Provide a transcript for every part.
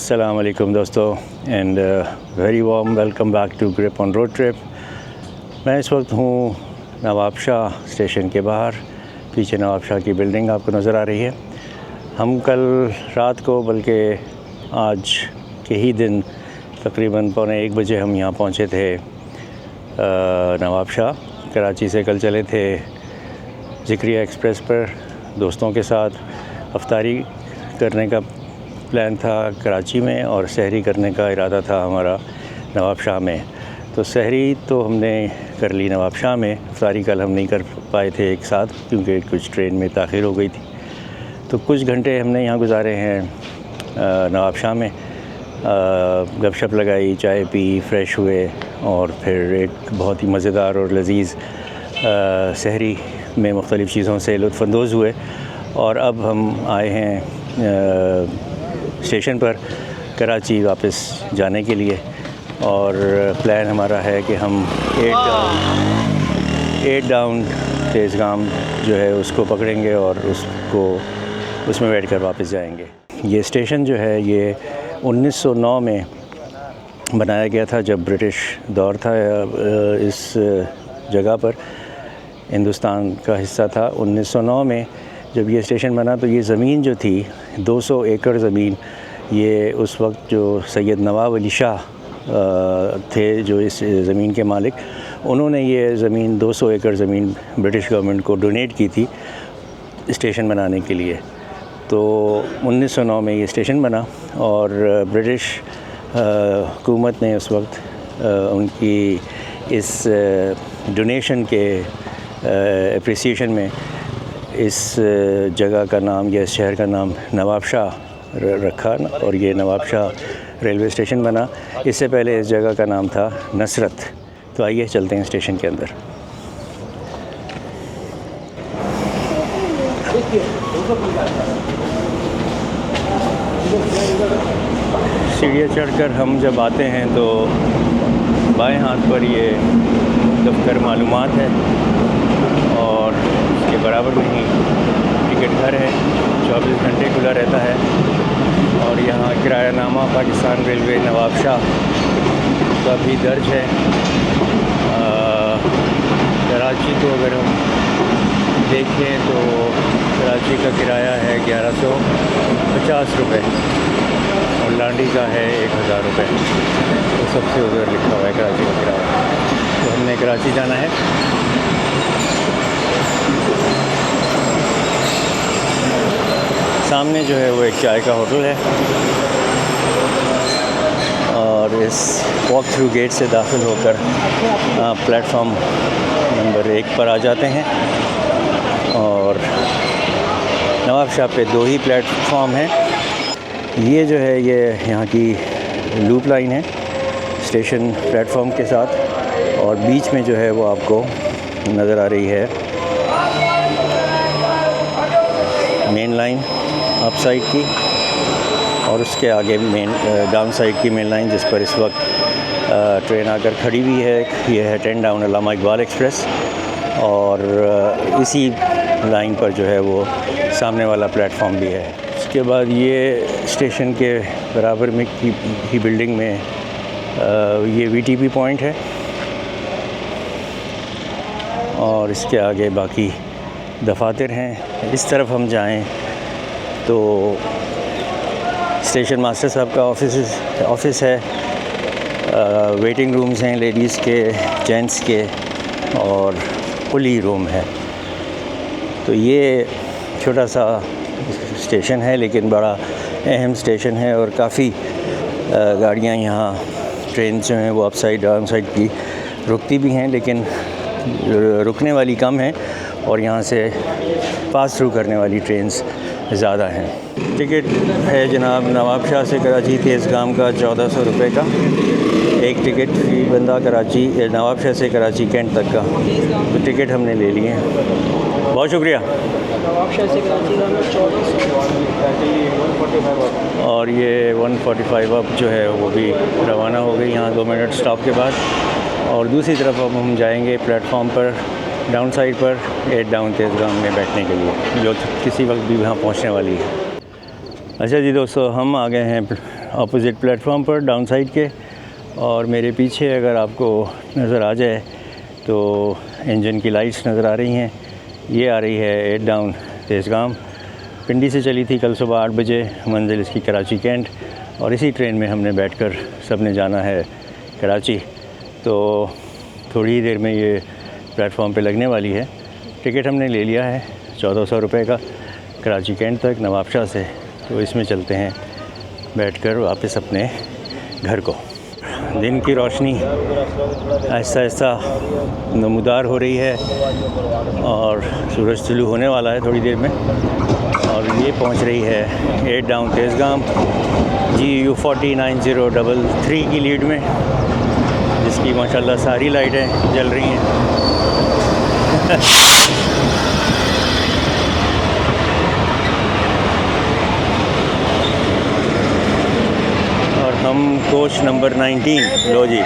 अस्सलाम वालेकुम दोस्तों and very warm welcome back to grip on road trip. मैं इस वक्त हूँ नवाब शाह स्टेशन के बाहर। पीछे नवाब शाह की बिल्डिंग आपको नज़र आ रही है। हम कल रात को बल्कि आज के ही दिन तकरीबन 1:15 बजे हम यहाँ पहुँचे थे नवाब शाह। कराची से कल चले थे ज़िक्रिया एक्सप्रेस पर दोस्तों के साथ। अफ्तारी करने का प्लान था कराची में और सहरी करने का इरादा था हमारा नवाब शाह में। तो सहरी तो हमने कर ली नवाब शाह में, अफ्तारी कल हम नहीं कर पाए थे एक साथ क्योंकि कुछ ट्रेन में ताख़ीर हो गई थी। तो कुछ घंटे हमने यहाँ गुजारे हैं नवाब शाह में। गपशप लगाई, चाय पी, फ्रेश हुए और फिर एक बहुत ही मज़ेदार और लजीज़ सहरी में मुख्तलिफ़ चीज़ों से लुत्फ़अंदोज़ हुए। और अब हम आए हैं स्टेशन पर कराची वापस जाने के लिए और प्लान हमारा है कि हम 8 डाउन तेज़गाम जो है उसको पकड़ेंगे और उसमें बैठ कर वापस जाएंगे। ये स्टेशन जो है ये 1909 में बनाया गया था जब ब्रिटिश दौर था। इस जगह पर हिंदुस्तान का हिस्सा था। 1909 में जब ये स्टेशन बना तो ये ज़मीन जो थी 200 एकड़ ज़मीन, ये उस वक्त जो सैयद नवाब अली शाह थे जो इस ज़मीन के मालिक, उन्होंने ये ज़मीन 200 एकड़ ज़मीन ब्रिटिश गवर्नमेंट को डोनेट की थी स्टेशन बनाने के लिए। तो 1909 में ये स्टेशन बना और ब्रिटिश हुकूमत ने उस वक्त उनकी इस डोनेशन के एप्रिसिएशन में इस जगह का नाम या इस शहर का नाम नवाब शाह रखा और ये नवाब शाह रेलवे स्टेशन बना। इससे पहले इस जगह का नाम था नसरत। तो आइए चलते हैं स्टेशन के अंदर। सीढ़ियाँ चढ़कर हम जब आते हैं तो बाएं हाथ पर ये दफ्तर मालूमात है और इसके बराबर में ही टिकट घर है, 24 घंटे खुला रहता है। और यहाँ किरायानामा पाकिस्तान रेलवे नवाब शाह का भी दर्ज है। कराची को अगर हम देखें तो कराची का किराया है 1150 रुपये और लांडी का है 1000 रुपये। तो सबसे उधर लिखा हुआ है कराची का किराया। तो हमने कराची जाना है। सामने जो है वो एक चाय का होटल है और इस वॉक थ्रू गेट से दाखिल होकर प्लेटफॉर्म नंबर 1 पर आ जाते हैं। और नवाब शाह पे 2 ही प्लेटफॉर्म हैं। ये जो है ये यहाँ की लूप लाइन है स्टेशन प्लेटफॉर्म के साथ और बीच में जो है वो आपको नज़र आ रही है मेन लाइन अप साइड की और उसके आगे मेन डाउन साइड की मेन लाइन जिस पर इस वक्त ट्रेन आकर खड़ी हुई है। ये है 10 डाउन अल्लामा इकबाल एक्सप्रेस और इसी लाइन पर जो है वो सामने वाला प्लेटफॉर्म भी है। उसके बाद ये स्टेशन के बराबर में की बिल्डिंग में ये VTP पॉइंट है और इसके आगे बाकी दफातर हैं। इस तरफ हम जाएं तो स्टेशन मास्टर साहब का ऑफिस है। वेटिंग रूम्स हैं लेडीज़ के, जेंट्स के और कुली रूम है। तो ये छोटा सा स्टेशन है लेकिन बड़ा अहम स्टेशन है और काफ़ी गाड़ियाँ यहाँ ट्रेन जो हैं वो अप साइड डाउन साइड की रुकती भी हैं लेकिन रुकने वाली कम हैं और यहाँ से पास थ्रू करने वाली ट्रेन्स ज़्यादा हैं। टिकट है जनाब नवाब शाह से कराची तेज़गाम का 1400 रुपये का एक टिकट फी बंदा। कराची नवाब शाह से कराची कैंट तक का तो टिकट हमने ले लिए हैं। बहुत शुक्रिया। नवाब शाह से कराची का 1445 और ये 145 अब जो है वो भी रवाना हो गई यहाँ 2 मिनट स्टॉप के बाद। और दूसरी तरफ अब हम जाएंगे प्लेटफॉर्म पर डाउन साइड पर 8 डाउन तेज़गाम में बैठने के लिए जो किसी वक्त भी वहाँ पहुँचने वाली है। अच्छा जी दोस्तों, हम आ गए हैं ऑपोजिट प्लेटफॉर्म पर डाउन साइड के, और मेरे पीछे अगर आपको नज़र आ जाए तो इंजन की लाइट्स नज़र आ रही हैं। ये आ रही है 8 डाउन तेज़गाम। पिंडी से चली थी कल सुबह 8 बजे, मंजिल इसकी कराची कैंट, और इसी ट्रेन में हमने बैठकर सब ने जाना है कराची। तो थोड़ी ही देर में ये प्लेटफॉर्म पे लगने वाली है। टिकट हमने ले लिया है 1400 रुपये का कराची कैंट तक नवाबशाह से। तो इसमें चलते हैं बैठकर वापस अपने घर को। दिन की रोशनी आहिस्ता आहिस्ता नमूदार हो रही है और सूरज तुलू होने वाला है थोड़ी देर में। और ये पहुंच रही है 8 डाउन तेज़गाम GU 409033 की लीड में, जिसकी माशाल्लाह सारी लाइटें जल रही हैं। और हम कोच नंबर 19, लो जी,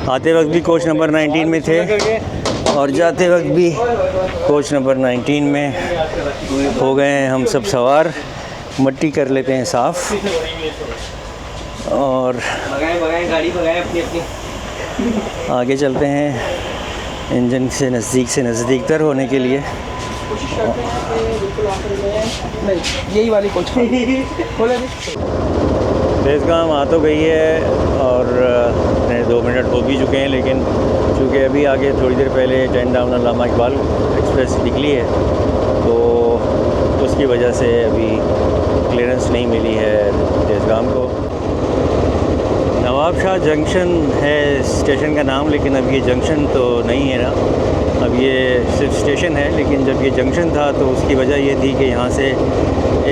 आते वक्त भी कोच नंबर 19 में थे और जाते वक्त भी कोच नंबर 19 में हो गए हैं हम सब सवार। मट्टी कर लेते हैं साफ़ और गाड़ी भगाएं अपनी अपनी। आगे चलते हैं इंजन से नज़दीक तर होने के लिए। यही वाली कोच खोले। तेज़गाम आ तो गई है और 2 मिनट हो भी चुके हैं, लेकिन चूँकि अभी आगे थोड़ी देर पहले 10 डाउन अल्लामा इकबाल एक्सप्रेस निकली है तो उसकी वजह से अभी क्लियरेंस नहीं मिली है तेज़गाम को। नवाबशाह जंक्शन है स्टेशन का नाम, लेकिन अब ये जंक्शन तो नहीं है ना, अब ये सिर्फ स्टेशन है। लेकिन जब ये जंक्शन था तो उसकी वजह ये थी कि यहाँ से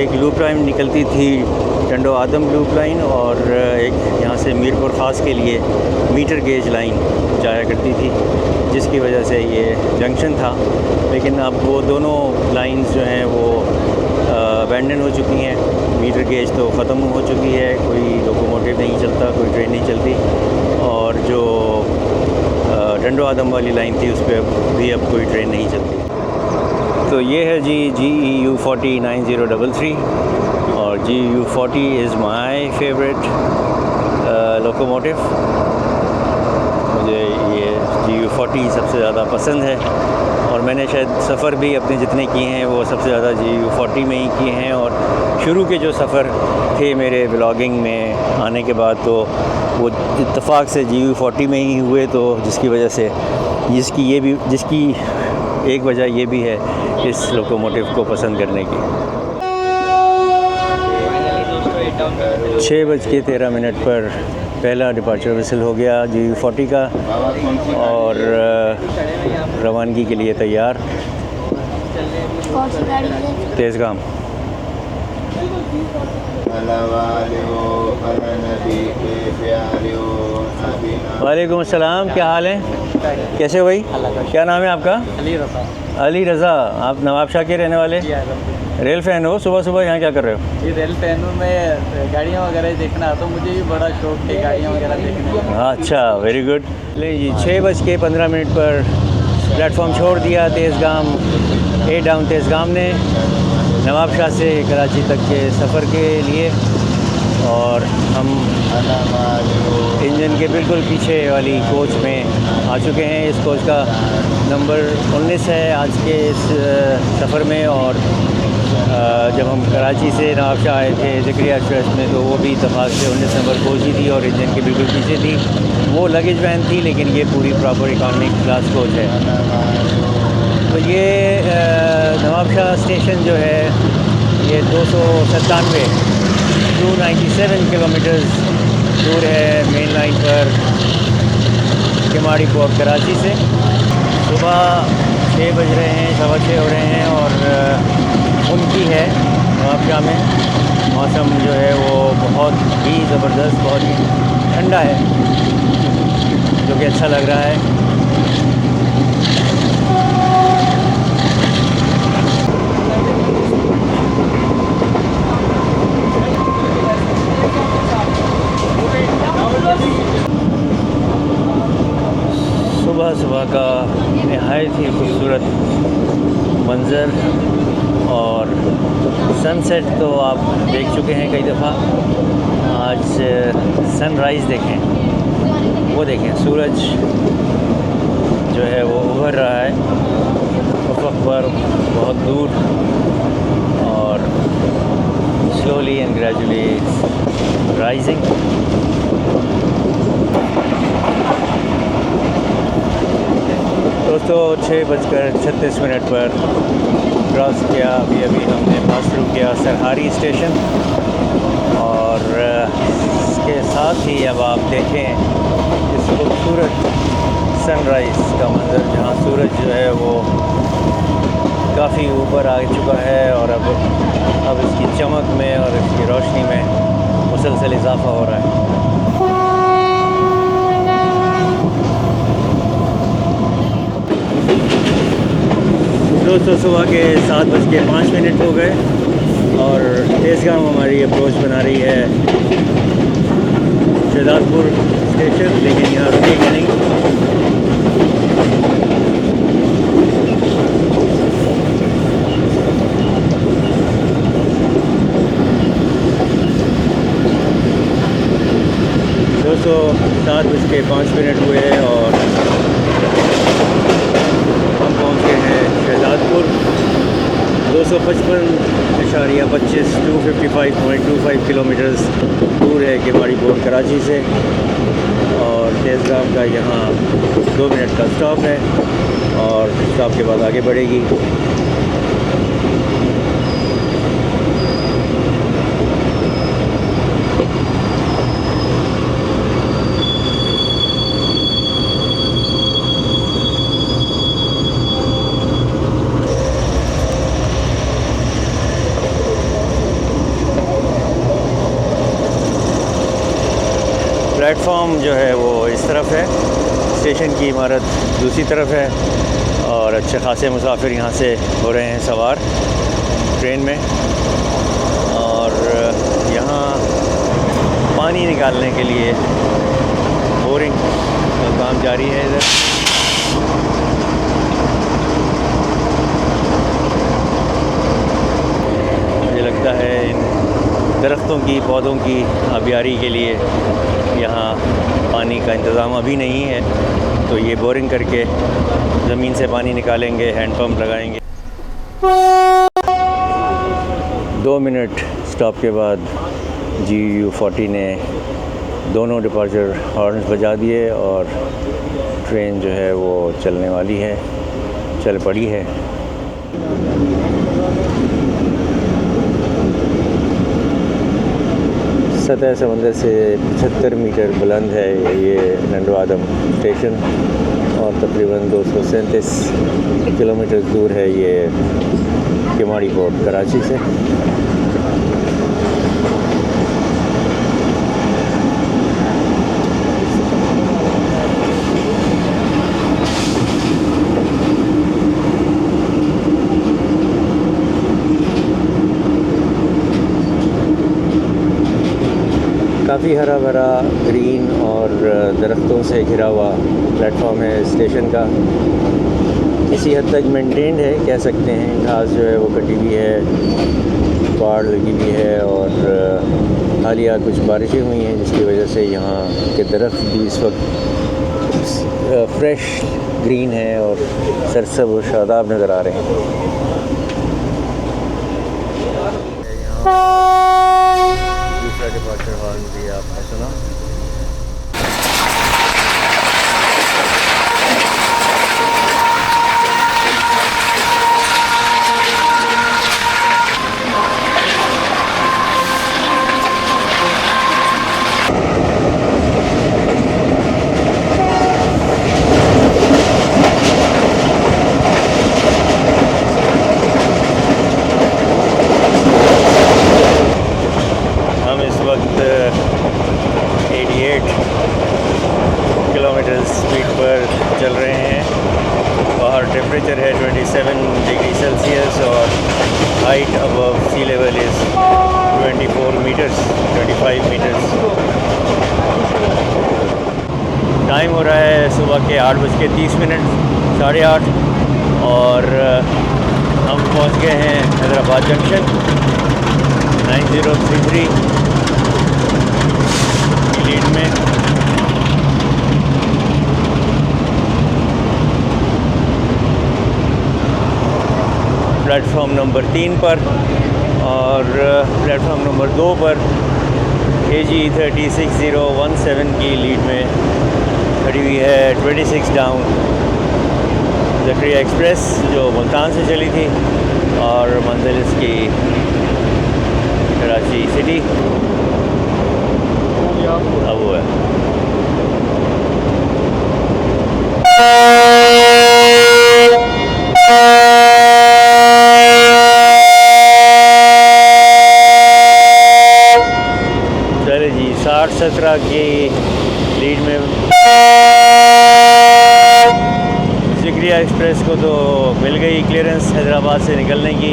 एक लूप लाइन निकलती थी, टंडो आदम लूप लाइन, और एक यहाँ से मीरपुर ख़ास के लिए मीटर गेज लाइन जाया करती थी, जिसकी वजह से ये जंक्शन था। लेकिन अब वो दोनों लाइंस जो हैं वो अबैंडन हो चुकी हैं। मीटर गेज तो ख़त्म हो चुकी है, कोई लोकोमोटिव नहीं चलता, कोई ट्रेन नहीं चलती, और जो टंडो आदम वाली लाइन थी उस पर भी अब कोई ट्रेन नहीं चलती। तो ये है जी GEU 409033, और GEU 40 is my favourite locomotive. मुझे ये GEU 40 सबसे ज़्यादा पसंद है, और मैंने शायद सफ़र भी अपने जितने किए हैं वो सबसे ज़्यादा GEU 40 में ही किए हैं। और शुरू के जो सफ़र थे मेरे ब्लॉगिंग में आने के बाद तो वो इत्तेफाक से GEU 40 में ही हुए, तो जिसकी वजह से जिसकी एक वजह ये भी है इस लोकोमोटिव को पसंद करने की। 6:13 पर पहला डिपार्चर विसल हो गया GEU 40 का, और रवानगी के लिए तैयार तेज़गाम। वालेकुम अस्सलाम, क्या हाल है, कैसे हो भाई? क्या नाम है आपका? अली रज़ा। अली रज़ा, आप नवाबशाह के रहने वाले? रेल फैन हो? सुबह सुबह यहाँ क्या कर रहे हो? ये रेल फैन हूँ मैं, गाड़ियाँ वगैरह देखना तो मुझे भी बड़ा शौक है गाड़ियाँ वगैरह देखने का। अच्छा, वेरी गुड। ले जी, 6:15 पर प्लेटफॉर्म छोड़ दिया तेज़गाम 8 डाउन तेज़गाम ने नवाबशाह से कराची तक के सफ़र के लिए, और हम इंजन के बिल्कुल पीछे वाली कोच में आ चुके हैं। इस कोच का नंबर 19 है आज के इस सफ़र में, और जब हम कराची से नवाबशाह आए थे ज़िक्रिया एक्सप्रेस में तो वो भी इत्तेफाक से 19 नंबर कोच ही थी और इंजन के बिल्कुल पीछे थी। वो लगेज वैन थी, लेकिन ये पूरी प्रॉपर इकॉनमिक क्लास कोच है। तो ये नवाबशाह स्टेशन जो है ये 297 किलोमीटर्स दूर है मेन लाइन पर किमाड़ी पोर्ट कराची से। सुबह 6 बज रहे हैं, 6:15 हो रहे हैं, और उनकी है नवाबशाह में मौसम जो है वो बहुत ही ज़बरदस्त, बहुत ही ठंडा है, जो कि अच्छा लग रहा है। सुबह का नहायत ही खूबसूरत मंज़र, और सनसेट तो आप देख चुके हैं कई दफ़ा। आज सनराइज़ देखें, वो देखें, सूरज जो है वो उभर रहा है उफ़क़ पर बहुत दूर, और स्लोली एंड ग्रेजुअली राइजिंग। दोस्तों 6:36 पर क्रॉस किया अभी हमने पास थ्रू किया सरहारी स्टेशन, और इसके साथ ही अब आप देखें इस खूबसूरत सनराइज़ का मंज़र, जहाँ सूरज जो है वो काफ़ी ऊपर आ चुका है और अब इसकी चमक में और इसकी रोशनी में मुसलसल इजाफ़ा हो रहा है। दोस्तों सुबह के 7:05 हो गए और तेज़गाम हमारी अप्रोच बना रही है शहजादपुर स्टेशन, लेकिन यहाँ रुकेगी नहीं। दोस्तों 7:05 हुए और हम पहुँच गए हैं शहजादपुर। 255.25 255.25 किलोमीटर्स दूर है केमाड़ी पोर्ट कराची से, और तेज़गाम का यहाँ 2 मिनट का स्टॉप है और स्टॉप के बाद आगे बढ़ेगी। प्लेटफॉर्म जो है वो इस तरफ है, स्टेशन की इमारत दूसरी तरफ है, और अच्छे खासे मुसाफिर यहाँ से हो रहे हैं सवार ट्रेन में। और यहाँ पानी निकालने के लिए बोरिंग का काम जारी है इधर। मुझे लगता है इन दरख्तों की, पौधों की आबियारी के लिए यहाँ पानी का इंतज़ाम अभी नहीं है, तो ये बोरिंग करके ज़मीन से पानी निकालेंगे, हैंड पंप लगाएंगे। 2 मिनट स्टॉप के बाद GU40 ने दोनों डिपार्चर हॉर्न्स बजा दिए और ट्रेन जो है वो चलने वाली है, चल पड़ी है। सतह समंदर से 75 मीटर बुलंद है ये नंदवादम स्टेशन, और तकरीबन 237 किलोमीटर दूर है ये केमाड़ी पोर्ट कराची से। काफ़ी हरा भरा ग्रीन और दरख्तों से घिरा हुआ प्लेटफॉर्म है स्टेशन का। इसी हद तक मेंटेन्ड है कह सकते हैं, घास जो है वो कटी हुई है, बाड़ लगी हुई है, और हालिया कुछ बारिशें हुई हैं जिसकी वजह से यहाँ के दरख्त भी इस वक्त फ्रेश ग्रीन है और सरसब्ज़ और शादाब नज़र आ रहे हैं। दूसरा डिपार्चर हॉर्न भी आपने सुना। हम इस वक्त 88 किलोमीटर स्पीड पर चल रहे हैं। बाहर टेम्परेचर है 27 डिग्री सेल्सियस और height above sea level is 24 metres 25 metres. Time हो रहा है सुबह के 8:30, 8:30, और हम पहुंच गए हैं हैदराबाद जंक्शन 9033 की लीड में। प्लेटफॉर्म नंबर 3 पर और प्लेटफॉर्म नंबर 2 पर AG 306017 की लीड में खड़ी हुई है 26 डाउन ज़करिया एक्सप्रेस, जो मुल्तान से चली थी और मंजिल इसकी कराची सिटी अब वो है। चले जी 60-17 की लीड में ज़करिया एक्सप्रेस को तो मिल गई क्लियरेंस हैदराबाद से निकलने की,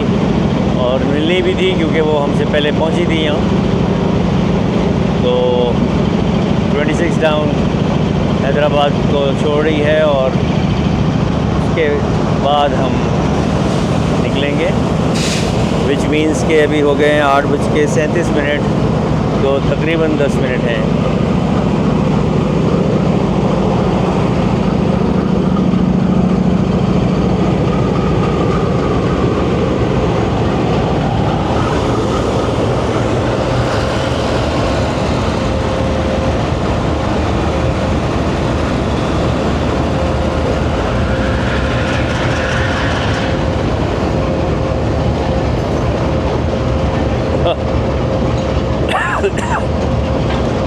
और मिलनी भी थी क्योंकि वो हमसे पहले पहुंची थी यहाँ। तो 26 डाउन हैदराबाद को छोड़ रही है और उसके बाद हम निकलेंगे, विच मीन्स के अभी हो गए हैं 8:37, तो तकरीबन 10 मिनट हैं।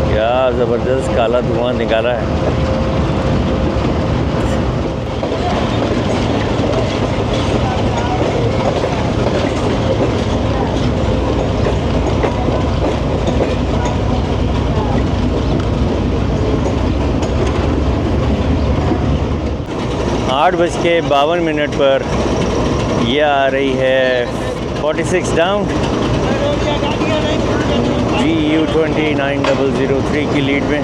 क्या ज़बरदस्त काला धुआं निकाला है। आठ बज के 52 पर यह आ रही है 46 डाउन GU 29003 की लीड में।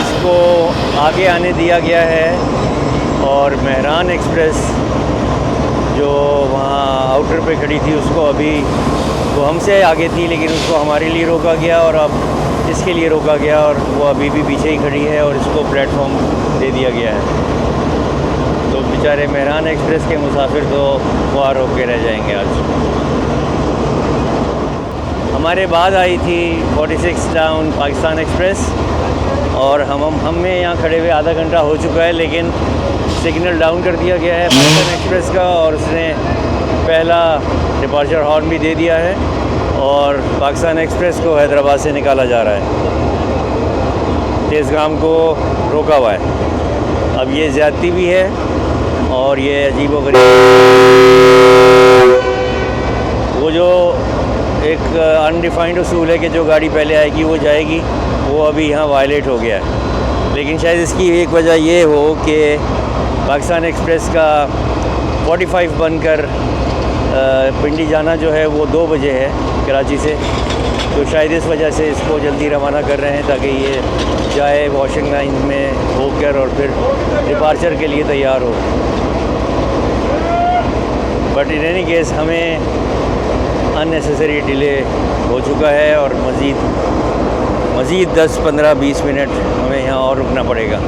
इसको आगे आने दिया गया है और मेहरान एक्सप्रेस जो वहाँ आउटर पे खड़ी थी उसको अभी, वो हमसे आगे थी लेकिन उसको हमारे लिए रोका गया और अब इसके लिए रोका गया, और वो अभी भी पीछे ही खड़ी है और इसको प्लेटफॉर्म दे दिया गया है। तो बेचारे मेहरान एक्सप्रेस के मुसाफिर तो वहाँ रोक के रह जाएंगे आज। हमारे बाद आई थी 46 डाउन पाकिस्तान एक्सप्रेस, और हमें यहाँ खड़े हुए आधा घंटा हो चुका है, लेकिन सिग्नल डाउन कर दिया गया है पाकिस्तान एक्सप्रेस का, और उसने पहला डिपार्चर हॉर्न भी दे दिया है और पाकिस्तान एक्सप्रेस को हैदराबाद से निकाला जा रहा है। तेज़गाम को रोका हुआ है। अब ये ज़्यादती भी है और ये अजीबोगरीब, वो जो एक अनडिफाइंड उसूल है कि जो गाड़ी पहले आएगी वो जाएगी, वो अभी यहाँ वायलेट हो गया है। लेकिन शायद इसकी एक वजह ये हो कि पाकिस्तान एक्सप्रेस का 45 बनकर पिंडी जाना जो है वो 2 बजे है कराची से, तो शायद इस वजह से इसको जल्दी रवाना कर रहे हैं ताकि ये जाए वॉशिंग लाइन में होकर और फिर डिपार्चर के लिए तैयार हो। बट इन एनी केस हमें अननेसेसरी डिले हो चुका है और मज़ीद 10, 15, 20 मिनट हमें यहाँ और रुकना पड़ेगा।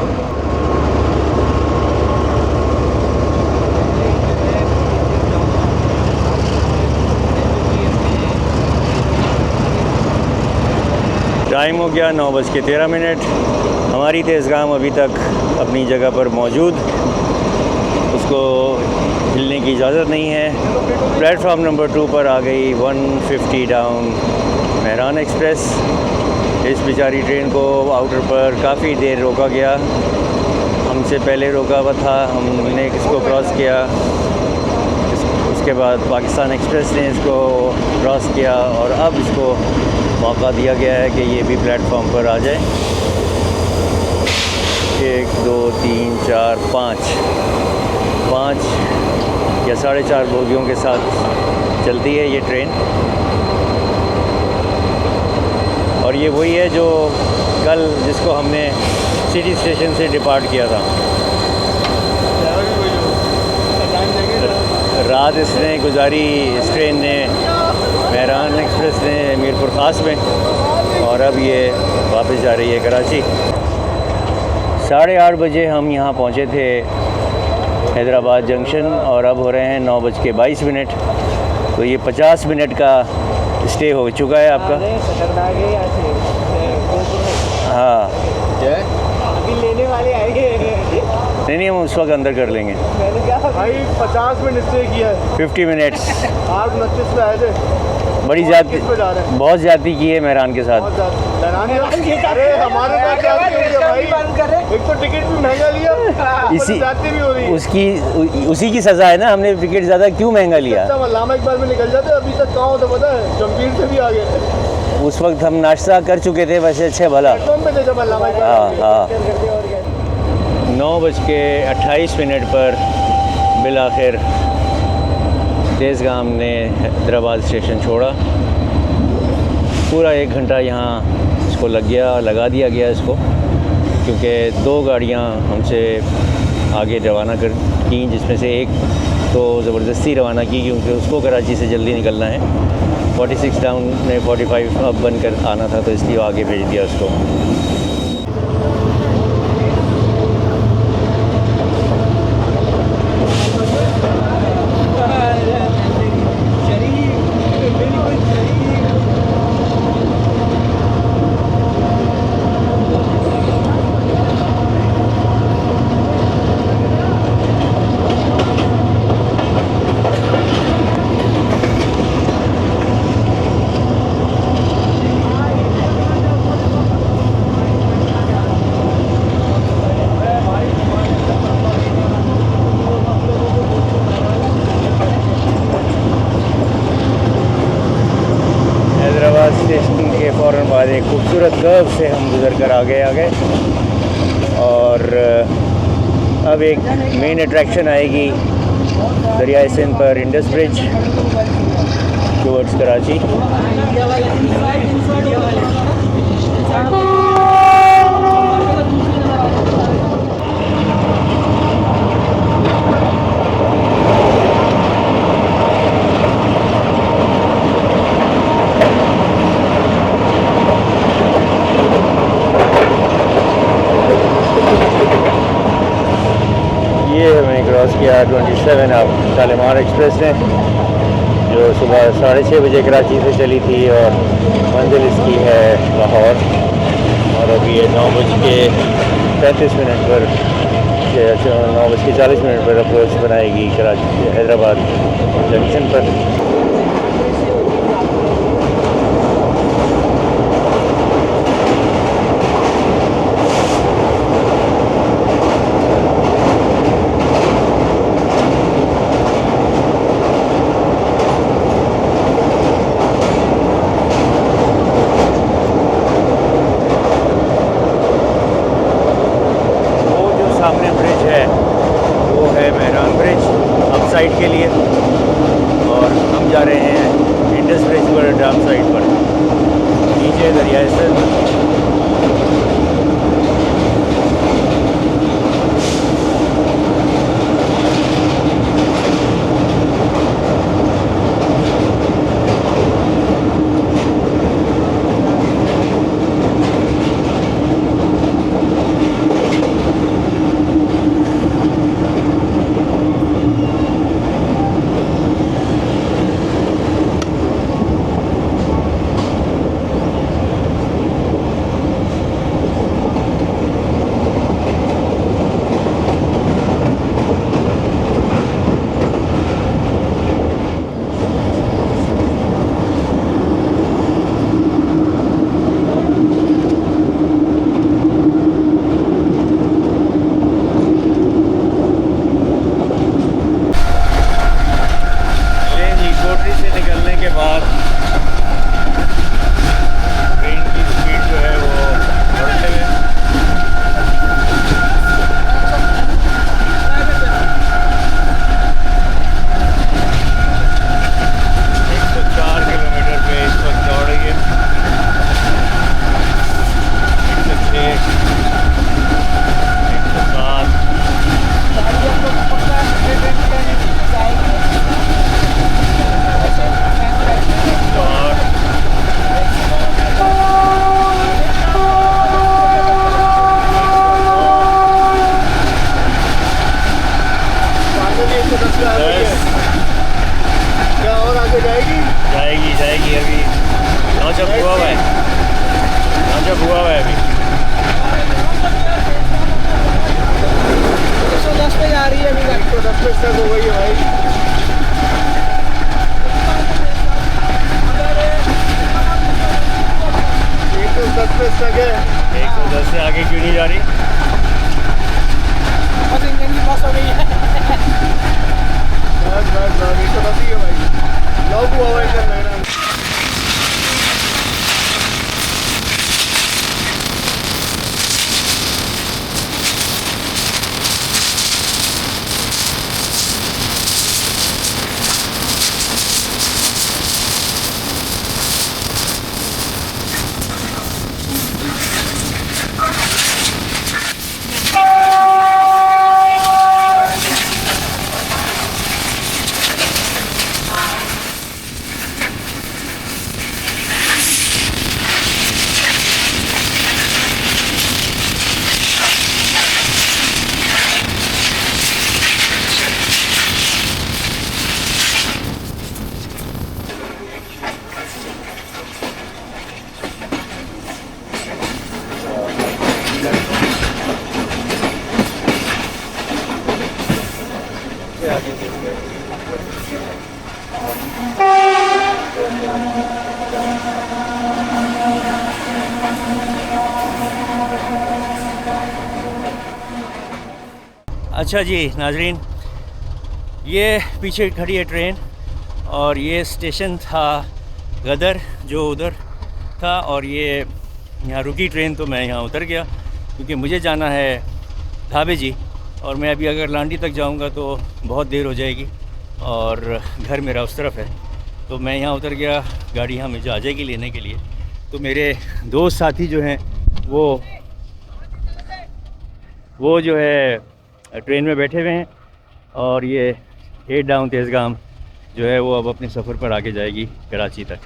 टाइम हो गया 9:13। हमारी तेज़गाम अभी तक अपनी जगह पर मौजूद, उसको हिलने की इजाज़त नहीं है। प्लेटफॉर्म नंबर 2 पर आ गई 150 डाउन मेहरान एक्सप्रेस। इस बेचारी ट्रेन को आउटर पर काफ़ी देर रोका गया, हमसे पहले रोका हुआ था, हमने इसको क्रॉस किया, उसके बाद पाकिस्तान एक्सप्रेस ने इसको क्रॉस किया और अब इसको मौका दिया गया है कि ये भी प्लेटफॉर्म पर आ जाए। 1, 2, 3, 4, 5 या 4.5 बोगियों के साथ चलती है ये ट्रेन, और ये वही है जो कल जिसको हमने सिटी स्टेशन से डिपार्ट किया था। रात इसने गुजारी इस ट्रेन ने मेहरान एक्सप्रेस ने मीरपुर ख़ास में, और अब ये वापस जा रही है कराची। 8:30 बजे हम यहाँ पहुँचे थे हैदराबाद जंक्शन, और अब हो रहे हैं 9:22। तो ये 50 मिनट का स्टे हो चुका है आपका। हाँ, अभी लेने वाले आएंगे। नहीं, हम उस वक्त अंदर कर लेंगे। मैंने क्या भाई 50 मिनट स्टे किया है। 50 मिनट्स। 8:29 में आए थे। बड़ी किस पे जा रहे हैं? बहुत ज़्यादती की है मेहरान के साथ। अरे हमारे पास जाती हुई है भाई। एक तो टिकट भी महंगा लिया, इसी जाती भी हो रही है। उसी की सज़ा है ना, हमने टिकट ज़्यादा क्यों महंगा लिया। लामा इकबाल में निकल जाते, अभी तक कहाँ होता पता है, जमपीर से भी आ गए। उस वक्त हम नाश्ता कर चुके थे वैसे, अच्छे भला। हाँ हाँ। 9:28 पर बिलाखिर तेज़गाम ने हैदराबाद स्टेशन छोड़ा। पूरा 1 घंटा यहाँ इसको लगा दिया गया इसको, क्योंकि 2 गाड़ियाँ हमसे आगे रवाना की, जिसमें से एक तो ज़बरदस्ती रवाना की क्योंकि उसको कराची से जल्दी निकलना है। 46 डाउन में 45 अब बनकर आना था, तो इसलिए आगे भेज दिया उसको। स्टेशन के फ़ौरन बाद एक खूबसूरत कर्व से हम गुज़र कर आगे और अब एक मेन अट्रैक्शन आएगी दरियाए सिंध पर इंडस ब्रिज टुवर्ड्स कराची। ये हमें क्रॉस किया 27 अब शालीमार एक्सप्रेस ने, जो सुबह 6:30 बजे कराची से चली थी और मंजिल इसकी है लाहौर। और अभी ये 9:35 पर 9:40 पर अप्रोच बनाएगी कराची हैदराबाद जंक्शन पर। सामने ब्रिज है वो है मेहरान ब्रिज अप साइड के लिए, और हम जा रहे हैं इंडस ब्रिज पर डाउन साइड पर। नीचे दरियाए सिंध। जब हुआ हुआ है, जब हुआ हुआ है अभी। 110 पे जा रही है अभी, 110 पे स्टक हो गई है भाई। 110 पे स्टक है। 110 से आगे क्यों नहीं जा रही? बस इंजन की बस हो गई है। बस 110 ही है भाई, लॉक हुआ हुआ इंजन लग रहा है। अच्छा जी नाजरीन, ये पीछे खड़ी है ट्रेन और ये स्टेशन था गदर जो उधर था, और ये यहाँ रुकी ट्रेन तो मैं यहाँ उतर गया क्योंकि मुझे जाना है ढाबे जी, और मैं अभी अगर लांडी तक जाऊँगा तो बहुत देर हो जाएगी और घर मेरा उस तरफ है, तो मैं यहाँ उतर गया। गाड़ी यहाँ मुझे आ जाएगी लेने के लिए। तो मेरे दोस्त साथी जो हैं वो जो है ट्रेन में बैठे हुए हैं, और ये 8 डाउन तेज़गाम जो है वो अब अपने सफ़र पर आगे जाएगी कराची तक।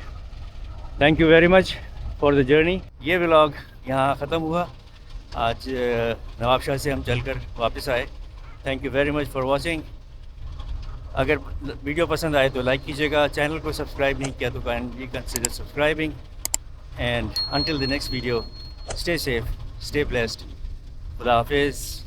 Thank you very much for the journey. ये व्लॉग यहाँ ख़त्म हुआ। आज नवाबशाह से हम चलकर वापस आए। Thank you very much for watching. अगर वीडियो पसंद आए तो लाइक कीजिएगा, चैनल को सब्सक्राइब नहीं किया तो kindly consider subscribing, and until the next video stay safe, stay blessed, खुदा हाफिज़।